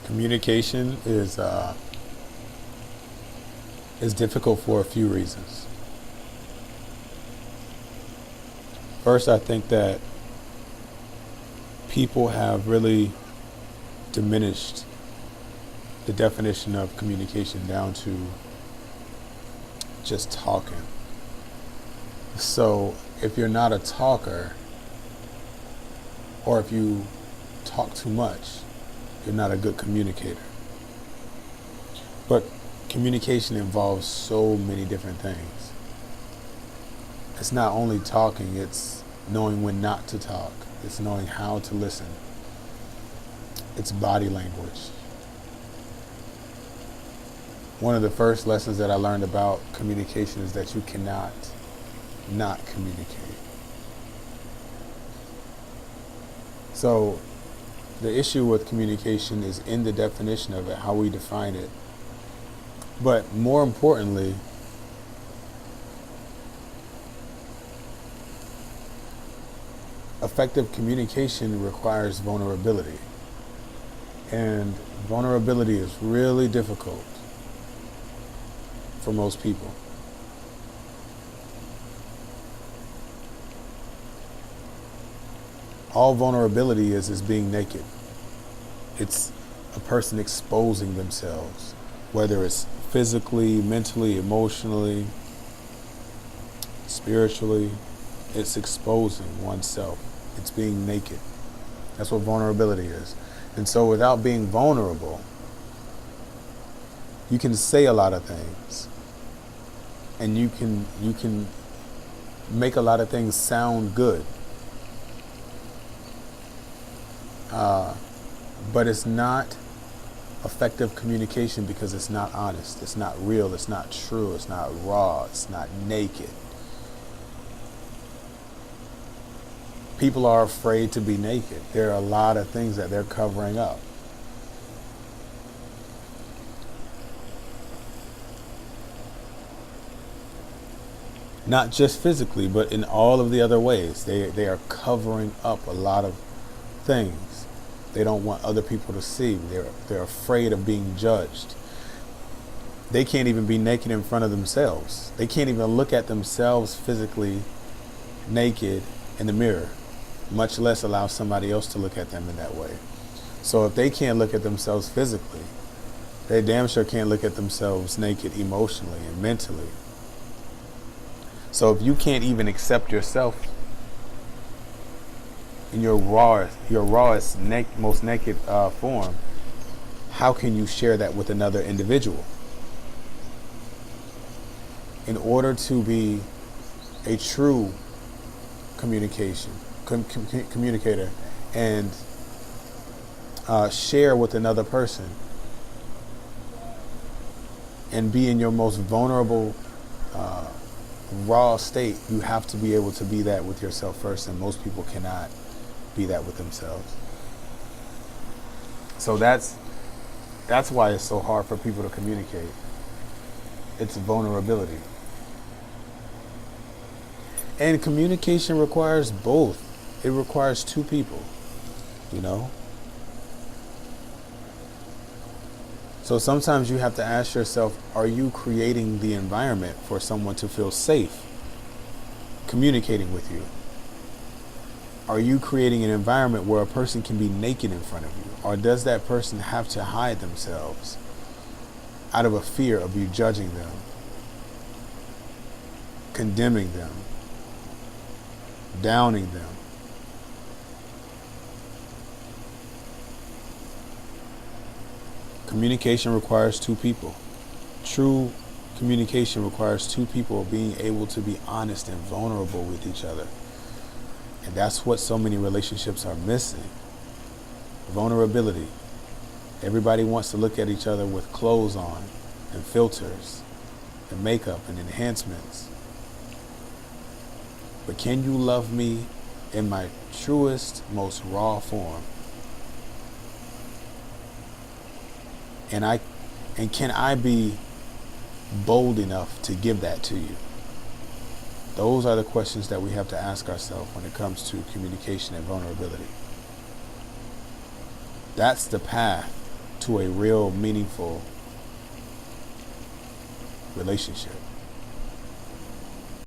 Communication is difficult for a few reasons. First, I think that people have really diminished the definition of communication down to just talking. So if you're not a talker, or if you talk too much, you're not a good communicator. But communication involves so many different things. It's not only talking, it's knowing when not to talk. It's knowing how to listen. It's body language. One of the first lessons that I learned about communication is that you cannot not communicate. So the issue with communication is in the definition of it, how we define it. But more importantly, effective communication requires vulnerability. And vulnerability is really difficult for most people. All vulnerability is being naked. It's a person exposing themselves, whether it's physically, mentally, emotionally, spiritually. It's exposing oneself. It's being naked. That's what vulnerability is. And so without being vulnerable, you can say a lot of things. And you can make a lot of things sound good. But it's not effective communication because it's not honest, it's not real, it's not true, it's not raw, it's not naked. People are afraid to be naked. There are a lot of things that they're covering up. Not just physically, but in all of the other ways. They are covering up a lot of things. They don't want other people to see. They're afraid of being judged. They can't even be naked in front of themselves. They can't even look at themselves physically naked in the mirror, much less allow somebody else to look at them in that way. So if they can't look at themselves physically, they damn sure can't look at themselves naked emotionally and mentally. So if you can't even accept yourself in your rawest, most naked form, how can you share that with another individual? In order to be a true communicator and share with another person and be in your most vulnerable, raw state, you have to be able to be that with yourself first, and most people cannot be that with themselves. So that's why it's so hard for people to communicate. It's vulnerability. And communication requires both. It requires two people, you know? So sometimes you have to ask yourself, are you creating the environment for someone to feel safe communicating with you? Are you creating an environment where a person can be naked in front of you? Or does that person have to hide themselves out of a fear of you judging them, condemning them, downing them? Communication requires two people. True communication requires two people being able to be honest and vulnerable with each other. And that's what so many relationships are missing. Vulnerability. Everybody wants to look at each other with clothes on and filters and makeup and enhancements. But can you love me in my truest, most raw form? And can I be bold enough to give that to you? Those are the questions that we have to ask ourselves when it comes to communication and vulnerability. That's the path to a real meaningful relationship.